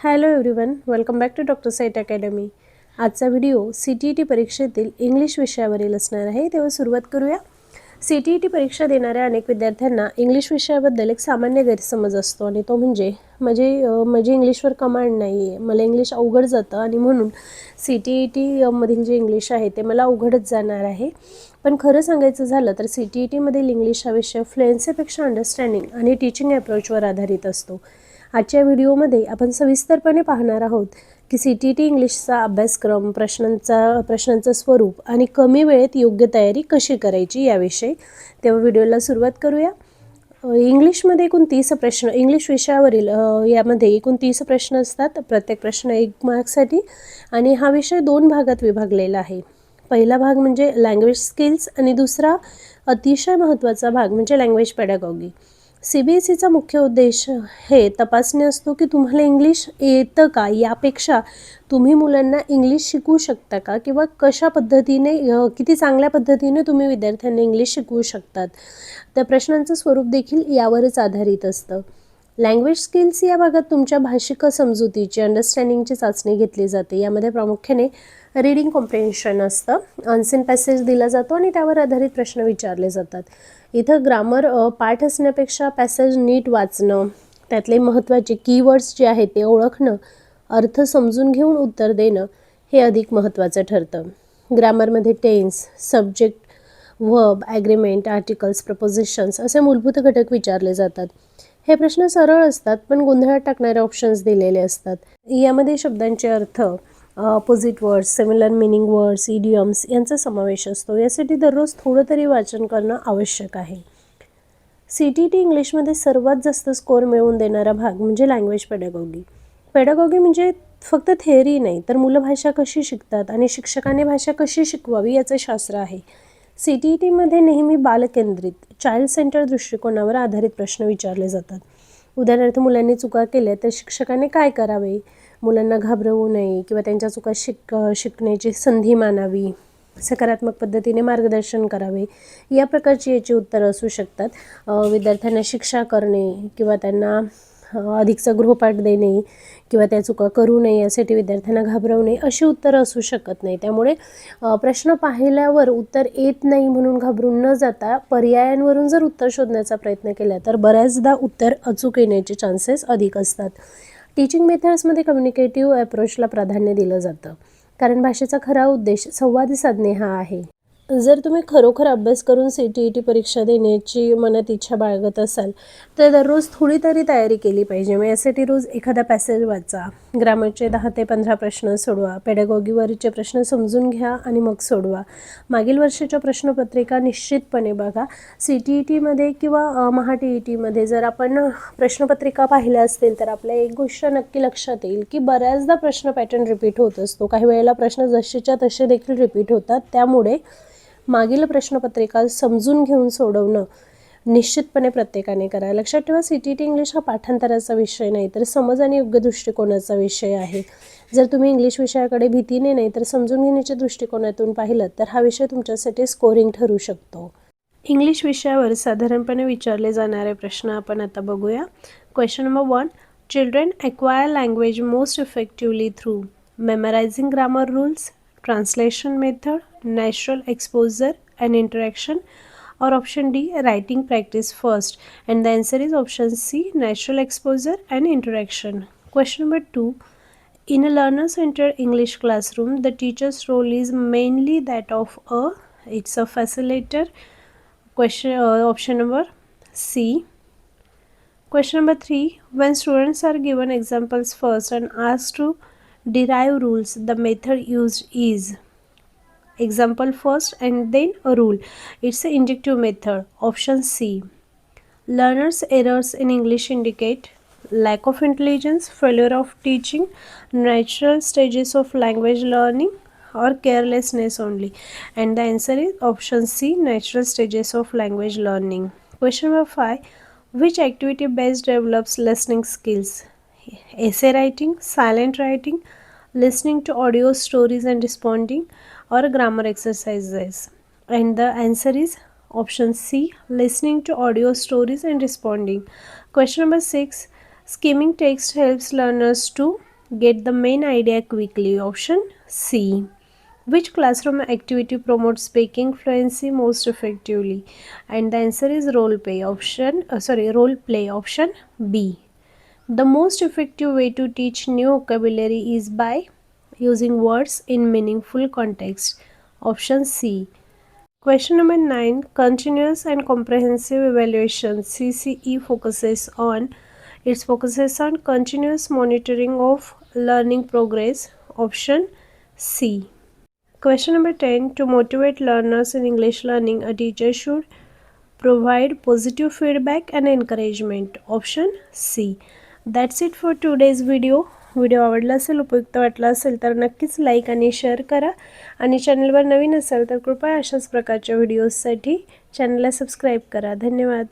Hello everyone, welcome back to doctor site academy. आजचा video CTET परीक्षेतील English विषयावरील असणार आहे. तेव्हा सुरुवात करूया. CTET परीक्षा देणाऱ्या अनेक विद्यार्थ्यांना इंग्लिश विषयाबद्दल एक सामान्य गैरसमज असतो आणि तो म्हणजे माझी इंग्लिशवर कमांड नाही आहे, मला इंग्लिश अवघड जातं आणि म्हणून CTET मधील जे इंग्लिश आहे ते मला अवघडच जाणार आहे. पण खरं सांगायचं झालं तर CTET मधील इंग्लिश हा विषय फ्लुएन्सीपेक्षा अंडरस्टँडिंग आणि टीचिंग अप्रोचवर आधारित असतो. आजच्या व्हिडिओमध्ये आपण सविस्तरपणे पाहणार आहोत की CTET इंग्लिशचा अभ्यासक्रम, प्रश्नांचं स्वरूप आणि कमी वेळेत योग्य तयारी कशी करायची याविषयी. तेव्हा व्हिडिओला सुरुवात करूया. इंग्लिशमध्ये एकूण 30 प्रश्न, इंग्लिश विषयावरील यामध्ये एकूण 30 प्रश्न असतात. प्रत्येक प्रश्न 1 मार्कसाठी आणि हा विषय 2 भागात विभागलेला आहे. पहिला भाग म्हणजे लँग्वेज स्किल्स आणि दुसरा अतिशय महत्त्वाचा भाग म्हणजे लँग्वेज पेडागॉगी. CBSEचा मुख्य उद्देश हे तपासणे असतो की तुम्हाला इंग्लिश येतं का, यापेक्षा तुम्ही मुलांना इंग्लिश शिकवू शकता का किंवा कशा पद्धतीने किती चांगल्या पद्धतीने तुम्ही विद्यार्थ्यांना इंग्लिश शिकवू शकतात. तर प्रश्नांचं स्वरूप देखील यावरच आधारित असतं. लँग्वेज स्किल्स या भागात तुमच्या भाषिक समजुतीची, अंडरस्टँडिंगची चाचणी घेतली जाते. यामध्ये प्रामुख्याने रीडिंग कॉम्प्रिहेन्शन असतं, अनसीन पॅसेज दिला जातो आणि त्यावर आधारित प्रश्न विचारले जातात. इथं ग्रामर पाठ असण्यापेक्षा पॅसेज नीट वाचणं, त्यातले महत्त्वाचे कीवर्ड्स जे आहेत ते ओळखणं, अर्थ समजून घेऊन उत्तर देणं हे अधिक महत्त्वाचं ठरतं. ग्रामरमध्ये tense, subject, verb, agreement, articles, prepositions असे मूलभूत घटक विचारले जातात. हे प्रश्न सरळ असतात पण गोंधळात टाकणारे ऑप्शन्स दिलेले असतात. यामध्ये शब्दांचे अर्थ, opposite words, similar meaning words, idioms यांचा समावेश असतो. यासाठी दररोज थोडं तरी वाचन करणं आवश्यक आहे. CTET इंग्लिशमध्ये सर्वात जास्त स्कोअर मिळवून देणारा भाग म्हणजे लँग्वेज पेडागॉगी. पेडागॉगी म्हणजे फक्त थेअरी नाही, तर मुलं भाषा कशी शिकतात आणि शिक्षकाने भाषा कशी शिकवावी याचं शास्त्र आहे. CTET मध्ये नेहमी बालकेंद्रित, चाइल्ड सेंटर दृष्टिकोनावर आधारित प्रश्न विचारले जातात. उदाहरणार्थ, मुलांनी चुका केल्या तर शिक्षकाने काय करावे, मुलांना घाबरवू नये किंवा त्यांच्या चुका शिकण्याची संधी मानावी, सकारात्मक पद्धतीने मार्गदर्शन करावे, या प्रकारची याची उत्तरं असू शकतात. विद्यार्थ्यांना शिक्षा करणे किंवा त्यांना अधिकचा गृहपाठ देणे किंवा त्या चुका करू नये यासाठी विद्यार्थ्यांना घाबरवणे अशी उत्तरं असू शकत नाही. त्यामुळे प्रश्न पाहिल्यावर उत्तर येत नाही म्हणून घाबरून न जाता पर्यायांवरून जर उत्तर शोधण्याचा प्रयत्न केला तर बऱ्याचदा उत्तर अचूक येण्याचे चान्सेस अधिक असतात. टीचिंग मेथड्समध्ये कम्युनिकेटिव्ह अप्रोचला प्राधान्य दिलं जातं, कारण भाषेचा खरा उद्देश संवाद साधणे हा आहे. जर तुम्ही खरोखर अभ्यास करून CTET परीक्षा देण्याची मनात इच्छा बाळगत असाल तर दररोज थोडी तरी तयारी केली पाहिजे. मग यासाठी रोज एखादा पॅसेज वाचा, ग्रामरचे 10 ते 15 प्रश्न सोडवा, पेडागॉगीवरचे प्रश्न समजून घ्या आणि मग सोडवा. मागील वर्षाच्या प्रश्नपत्रिका निश्चितपणे बघा. CTETमध्ये किंवा MHA-TETमध्ये जर आपण प्रश्नपत्रिका पाहिल्या असतील तर आपल्या एक गोष्ट नक्की लक्षात येईल की बऱ्याचदा प्रश्न पॅटर्न रिपीट होत असतो. काही वेळेला प्रश्न जसेच्या तसे देखील रिपीट होतात. त्यामुळे मागील प्रश्नपत्रिका समजून घेऊन सोडवणं निश्चितपणे प्रत्येकाने करा. लक्षात ठेवा, CTET इंग्लिश हा पाठांतराचा विषय नाही तर समज आणि योग्य दृष्टिकोनाचा विषय आहे. जर तुम्ही इंग्लिश विषयाकडे भीतीने नाही तर समजून घेण्याच्या दृष्टिकोनातून पाहिलं तर हा विषय तुमच्यासाठी स्कोरिंग ठरू शकतो. इंग्लिश विषयावर साधारणपणे विचारले जाणारे प्रश्न आपण आता बघूया. Question number 1. Children acquire language most effectively through memorising grammar rules, translation method, natural exposure and interaction, or option D, writing practice first. And the answer is option C, natural exposure and interaction. Question number 2. In a learner-centered English classroom, the teacher's role is mainly that of it's a facilitator. Option number C. Question number 3. When students are given examples first and asked to derive rules, the method used is example first and then a rule. It's an inductive method. Option C. Learners' errors in English indicate lack of intelligence, failure of teaching, natural stages of language learning, or carelessness only. And the answer is option C, natural stages of language learning. Question number 5. Which activity best develops listening skills? Essay writing, silent writing, listening to audio stories and responding, or grammar exercises? And the answer is option C, listening to audio stories and responding. Question number 6. Skimming text helps learners to Get the main idea quickly. Option C. Which classroom activity promotes speaking fluency most effectively? And the answer is role play. Role play. Option B. The most effective way to teach new vocabulary is by using words in meaningful context. Option C. Question number 9. Continuous and comprehensive evaluation CCE focuses on continuous monitoring of learning progress. Option C. Question number 10. To motivate learners in English learning, a teacher should provide positive feedback and encouragement. Option C. That's it for today's video. Video आवडला असेल, उपयुक्त वाटला असेल तर नक्कीच like आणि share करा. आणि चॅनलवर नवीन असाल तर कृपया अशाच प्रकारच्या व्हिडिओजसाठी चॅनलला सबस्क्राईब करा. धन्यवाद.